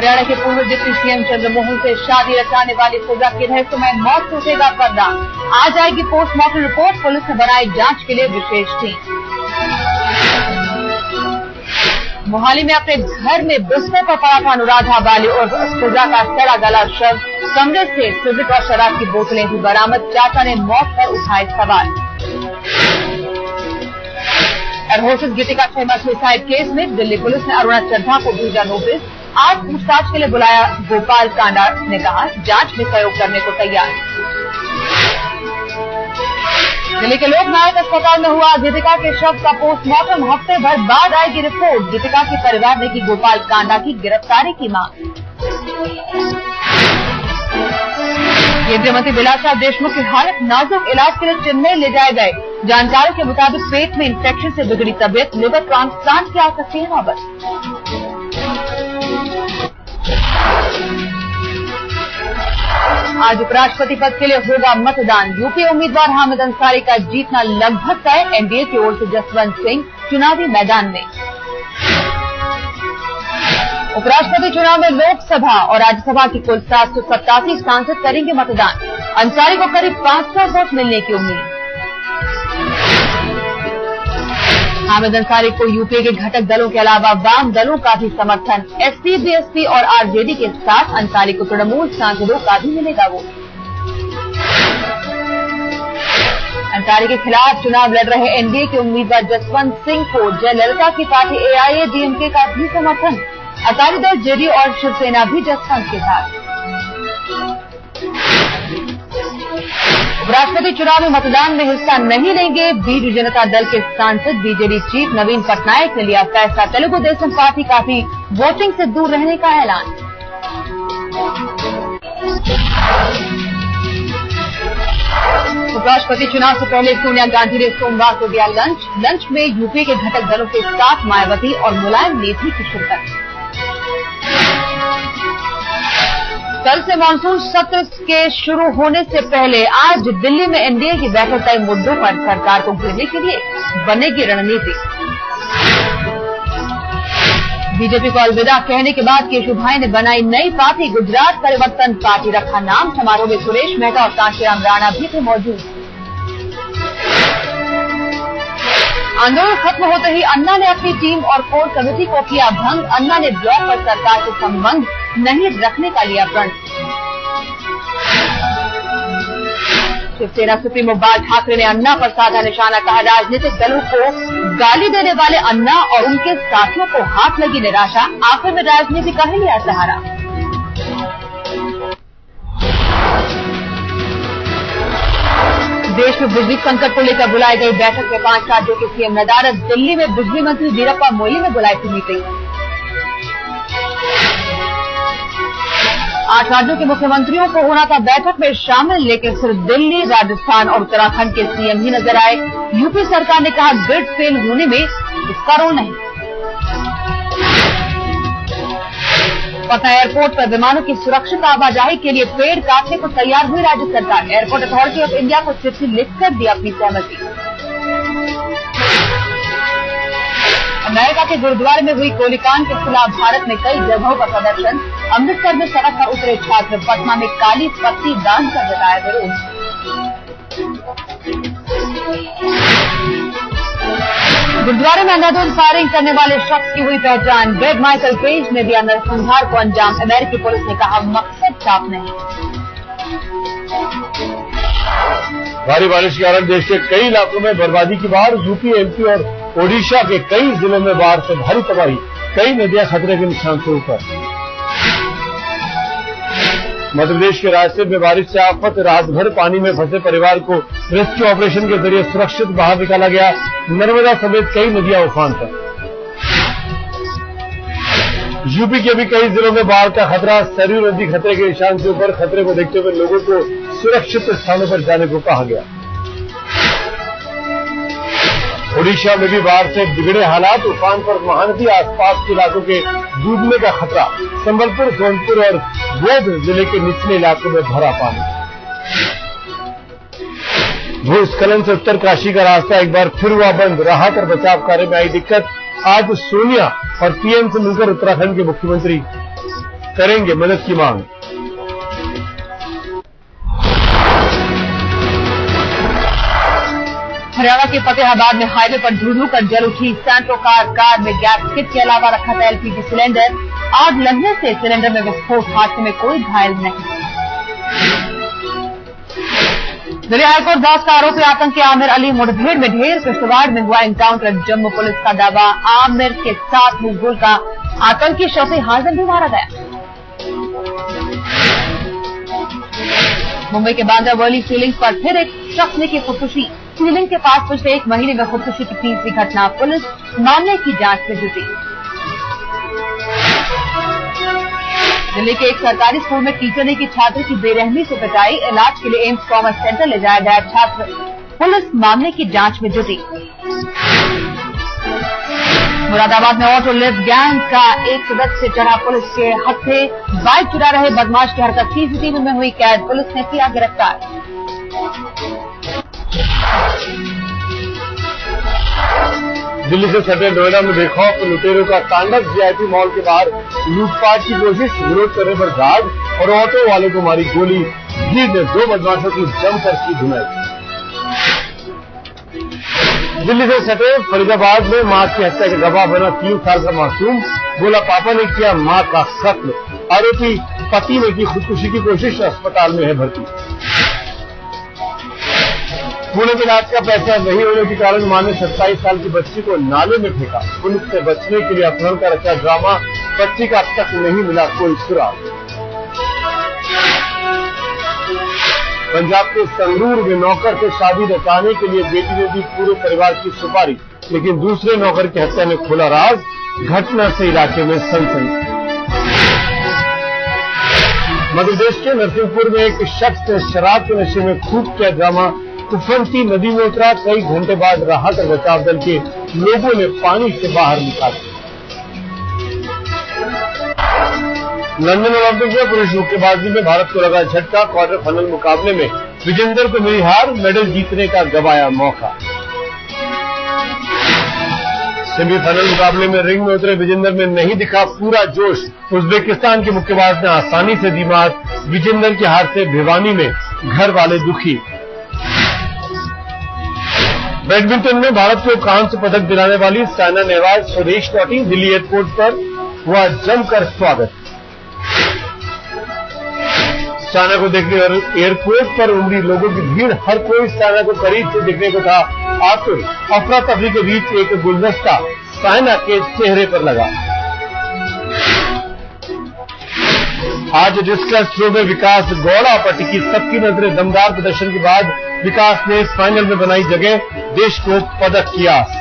हरियाणा के पूर्व deputy CM Chandramohan से शादी रचाने वाली सजा के रहस्यमय मौत टूटेगा पर्दा। आज आएगी पोस्टमार्टम रिपोर्ट। पुलिस ने बनाई जांच के लिए विशेष टीम। मोहाली में अपने घर में बिस्तर पर पड़ा था अनुराधा बाली और सजा का सड़ा गला शव। कमरे से सिगरेट और शराब की बोतलें भी बरामद। चाचा ने मौत पर उठाए सवाल। एयरहोस्टेस गीतिका शर्मा सुसाइड केस में दिल्ली पुलिस ने अरुणा चड्ढा को भेजा नोटिस। आज पूछताछ के लिए बुलाया। गोपाल कांडा ने कहा जांच में सहयोग करने को तैयार। दिल्ली के लोकनायक अस्पताल में हुआ गीतिका के शव का पोस्टमार्टम। हफ्ते भर बाद आएगी रिपोर्ट। गीतिका के परिवार ने की गोपाल कांडा की गिरफ्तारी की मांग। केंद्रीय मंत्री विलासराव देशमुख की हालत नाजुक। इलाज के लिए चेन्नई ले जाए गए। जानकारों के मुताबिक पेट में इंफेक्शन से बिगड़ी तबियत। लिवर ट्रांसप्लांट की आ सकती है नौबत। आज उपराष्ट्रपति पद के लिए होगा मतदान। यूपी उम्मीदवार हामिद अंसारी का जीतना लगभग तय। एनडीए की ओर से जसवंत सिंह चुनावी मैदान में। उपराष्ट्रपति चुनाव में लोकसभा और राज्यसभा की कुल 787 सांसद करेंगे मतदान। अंसारी को करीब 500 वोट मिलने की उम्मीद। हामिद अंसारी को यूपीए के घटक दलों के अलावा वाम दलों का भी समर्थन। एसपी, बीएसपी और आरजेडी के साथ अंसारी को तृणमूल सांसदों का भी मिलेगा वोट। अंसारी के खिलाफ चुनाव लड़ रहे एनडीए के उम्मीदवार जसवंत सिंह को जयललिता की पार्टी एआईएडीएमके का भी समर्थन। अकाली दल, जेडीयू और शिवसेना भी जसवंत के साथ। उपराष्ट्रपति चुनाव में मतदान में हिस्सा नहीं लेंगे। बीजू जनता दल के सांसद बीजेडी चीफ नवीन पटनायक ने लिया फैसला। तेलुगु देशम पार्टी का भी वोटिंग से दूर रहने का ऐलान। उपराष्ट्रपति चुनाव से पहले सोनिया गांधी ने सोमवार को दिया लंच में यूपी के घटक दलों के साथ मायावती और मुलायम ने भी की शिरकत। कल से मानसून सत्र के शुरू होने से पहले आज दिल्ली में एनडीए की बैठक तय मुद्दों पर सरकार को घेरने के लिए बनेगी रणनीति। बीजेपी को अलविदा कहने के बाद केशुभाई ने बनाई नई पार्टी। गुजरात परिवर्तन पार्टी रखा नाम। समारोह में सुरेश मेहता और कांशीराम राणा भी थे मौजूद। आंदोलन खत्म होते ही अन्ना ने अपनी टीम और कोर कमेटी को किया भंग। अन्ना ने ब्लॉक पर सरकार से संबंध नहीं रखने का लिया प्रण। शिवसेना सुप्रीमो बाल ठाकरे ने अन्ना पर साधा निशाना। कहा राजनीतिक दलों को गाली देने वाले अन्ना और उनके साथियों को हाथ लगी निराशा। आखिर में राजनीति का ही लिया सहारा। देश में बिजली संकट को लेकर बुलाई गई बैठक में 5 राज्यों के सीएम नदारत। दिल्ली में बिजली मंत्री वीरप्पा मोइली ने बुलाई थी मीटिंग। 8 राज्यों के मुख्यमंत्रियों को होना था बैठक में शामिल, लेकिन सिर्फ दिल्ली, राजस्थान और उत्तराखंड के सीएम ही नजर आए। यूपी सरकार ने कहा ग्रिड फेल होने में इसका रोल नहीं। पटना एयरपोर्ट पर विमानों की सुरक्षित आवाजाही के लिए पेड़ काटने को तैयार हुई राज्य सरकार। एयरपोर्ट अथॉरिटी ऑफ इंडिया को चिट्ठी लिखकर दी अपनी सहमति। अमेरिका के गुरुद्वारे में हुई गोलीकांड के खिलाफ भारत में कई जगहों पर प्रदर्शन। अमृतसर में सड़क पर उतरे छात्र। पटना में काली पट्टी दान कर जताया विरोध। गुरुद्वारे में अंधाधुंध फायरिंग करने वाले शख्स की हुई पहचान। ग्रेग माइकल पेज ने दिया नरसंहार को अंजाम। अमेरिकी पुलिस ने कहा मकसद साफ नहीं। भारी बारिश के कारण देश के कई इलाकों में बर्बादी की बाढ़। यूपी, एमपी और ओडिशा के कई जिलों में बाढ़ से भारी तबाही। कई नदियां खतरे के निशान से ऊपर। मध्य प्रदेश के रायसेन में बारिश से आफत। रात भर पानी में फंसे परिवार को रेस्क्यू ऑपरेशन के जरिए सुरक्षित बाहर निकाला गया। नर्मदा समेत कई नदियां उफान पर। यूपी के भी कई जिलों में बाढ़ का खतरा। सरयू नदी खतरे के निशान से ऊपर। खतरे को देखते हुए लोगों को सुरक्षित स्थानों पर जाने को कहा गया। ओडिशा में भी बाढ़ से बिगड़े हालात। उफान पर महानदी, आसपास के इलाकों के डूबने का खतरा। संबलपुर, सोनपुर और बोध जिले के निचले इलाकों में भरा पानी। भूस्खलन से उत्तरकाशी का रास्ता एक बार फिर हुआ बंद। राहत और बचाव कार्य में आई दिक्कत। आज सोनिया और पीएम से मिलकर उत्तराखंड के मुख्यमंत्री करेंगे मदद की मांग। हरियाणा के फतेहाबाद में हाईवे पर धुआं कर जल उठी सैंट्रो कार में गैस किट के अलावा रखा था एलपीजी सिलेंडर। आग लगने से सिलेंडर में विस्फोट, हादसे में कोई घायल नहीं। दिल्ली हाईकोर्ट दास का आरोपी आतंकी आमिर अली मुठभेड़ में ढेर किश्तवाड़ में हुआ एनकाउंटर। जम्मू पुलिस का दावा, आमिर के साथ हिजबुल का आतंकी शफी हाजिम भी मारा गया। मुंबई के बांद्रावली सीलिंग पर फिर एक शख्स ने की खुदकुशी। सीलिंग के पास पिछले 1 महीने में खुदकुशी की तीसरी घटना। पुलिस मामले की जांच में जुटी। दिल्ली के एक सरकारी स्कूल में टीचर ने की छात्र की बेरहमी से पिटाई। इलाज के लिए एम्स ट्रॉमा सेंटर ले जाया गया छात्र। पुलिस मामले की जांच में जुटी। मुरादाबाद में ऑटो लिफ्ट गैंग का एक सदस्य चढ़ा पुलिस के हत्थे। बाइक चुरा रहे बदमाश की हरकत सीसीटीवी में हुई कैद। पुलिस ने किया गिरफ्तार। दिल्ली से सटे नोएडा में बेखौफ लुटेरों का तांडव। वीआईपी मॉल के बाहर लूटपाट की कोशिश, विरोध करने पर गार्ड और ऑटो वाले को मारी गोली। भीड़ ने 2 बदमाशों की जमकर की धुनाई। दिल्ली से सटे फरीदाबाद में मां की हत्या का गवाह बना 3 साल का मासूम। बोला पापा ने किया मां का कत्ल। आरोपी पति ने की खुदकुशी की कोशिश, अस्पताल में है भर्ती। पुणे में इलाज का पैसा नहीं होने के कारण मां ने 27 साल की बच्ची को नाले में फेंका। पुलिस से बचने के लिए अपहरण का रचा ड्रामा। बच्ची का अब तक नहीं मिला कोई सुराग। पंजाब के संगरूर में नौकर से शादी रचाने के लिए बेटी ने दी पूरे परिवार की सुपारी, लेकिन दूसरे नौकर की हत्या ने खोला राज। घटना से इलाके में सनसनी। मध्य प्रदेश के नरसिंहपुर में एक शख्स ने शराब के नशे में खूब किया ड्रामा। उफनती नदी में उतरा। कई घंटे बाद राहत और बचाव दल के लोगों ने पानी से बाहर निकाला। लंदन ओलंपिक में पुरुष मुक्केबाजी में भारत को लगा झटका। क्वार्टर फाइनल मुकाबले में विजेंदर को मिली हार। मेडल जीतने का गंवाया मौका। सेमीफाइनल मुकाबले में रिंग में उतरे विजेंदर में नहीं दिखा पूरा जोश। उज्बेकिस्तान के मुक्केबाज ने आसानी से दी मात। विजेंदर की हार से भिवानी में घर वाले दुखी। बैडमिंटन में भारत को कांस्य पदक दिलाने वाली साइना नेहवाल स्वदेश लौटी। दिल्ली एयरपोर्ट पर हुआ जमकर स्वागत। साइना को देखने एयरपोर्ट पर उमड़ी लोगों की भीड़। हर कोई साइना को करीब से देखने को था आतुर। अफरा तफरी के बीच एक गुलदस्ता साइना के चेहरे पर लगा। आज डिस्कस थ्रो में विकास गौड़ा पर टिकी सबकी नजरें। दमदार प्रदर्शन के बाद विकास ने फाइनल में बनाई जगह। देश को पदक की आस।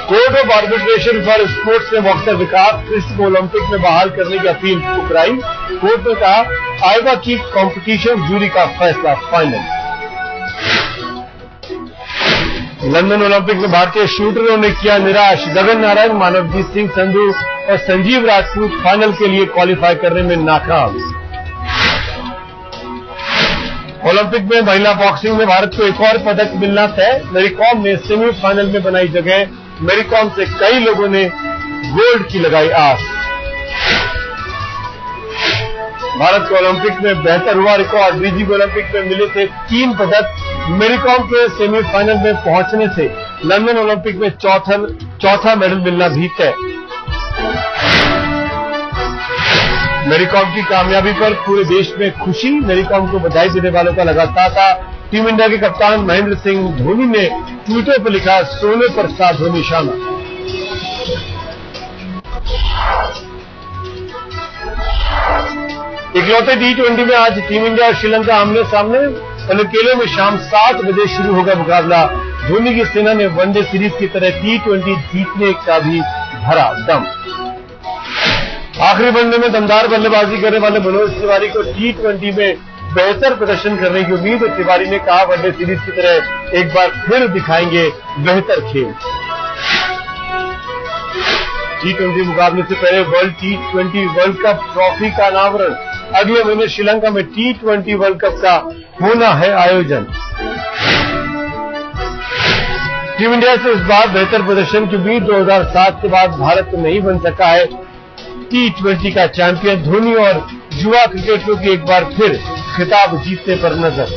Court of arbitration for sports ने बॉक्सर विकास कृष्ण को ओलंपिक में बहाल करने की अपील ठुकराई। कोर्ट ने कहा आएगा कि कंपटीशन जूरी का फैसला फाइनल। लंदन ओलंपिक में भारतीय शूटरों ने किया निराश। गगन नारायण, मानवजीत सिंह संधू और संजीव राजपूत फाइनल के लिए क्वालिफाई करने में नाकाम। ओलंपिक में महिला बॉक्सिंग में भारत को एक और पदक मिलना तय। मैरीकॉम ने सेमीफाइनल में बनाई जगह। मैरीकॉम से कई लोगों ने गोल्ड की लगाई आस। भारत को ओलंपिक में बेहतर हुआ रिकॉर्ड। बीजिंग ओलंपिक में मिले थे 3 पदक। मैरीकॉम के सेमीफाइनल में पहुंचने से लंदन ओलंपिक में चौथा मेडल मिलना भी तय। मैरीकॉम की कामयाबी पर पूरे देश में खुशी। मैरीकॉम को बधाई देने वालों का लगा तांता। टीम इंडिया के कप्तान महेंद्र सिंह धोनी ने ट्विटर पर लिखा सोने पर साधो निशाना। इकलौते T20 में आज टीम इंडिया और श्रीलंका आमने सामने। अनकेले में शाम 7 बजे शुरू होगा मुकाबला। धोनी की सेना ने वनडे सीरीज की तरह T20 जीतने का भी भरा दम। आखिरी वनडे में दमदार बल्लेबाजी करने वाले मनोज तिवारी को T20 में बेहतर प्रदर्शन करने की उम्मीद। तिवारी ने कहा वनडे सीरीज की तरह एक बार फिर दिखाएंगे बेहतर खेल। T20 मुकाबले से पहले world T20 world cup trophy का अनावरण। अगले महीने श्रीलंका में T20 वर्ल्ड कप का होना है आयोजन। टीम इंडिया से इस बार बेहतर प्रदर्शन के बीच 2007 के बाद भारत नहीं बन सका है T20 का चैंपियन। धोनी और युवा क्रिकेटरों की एक बार फिर खिताब जीतने पर नजर।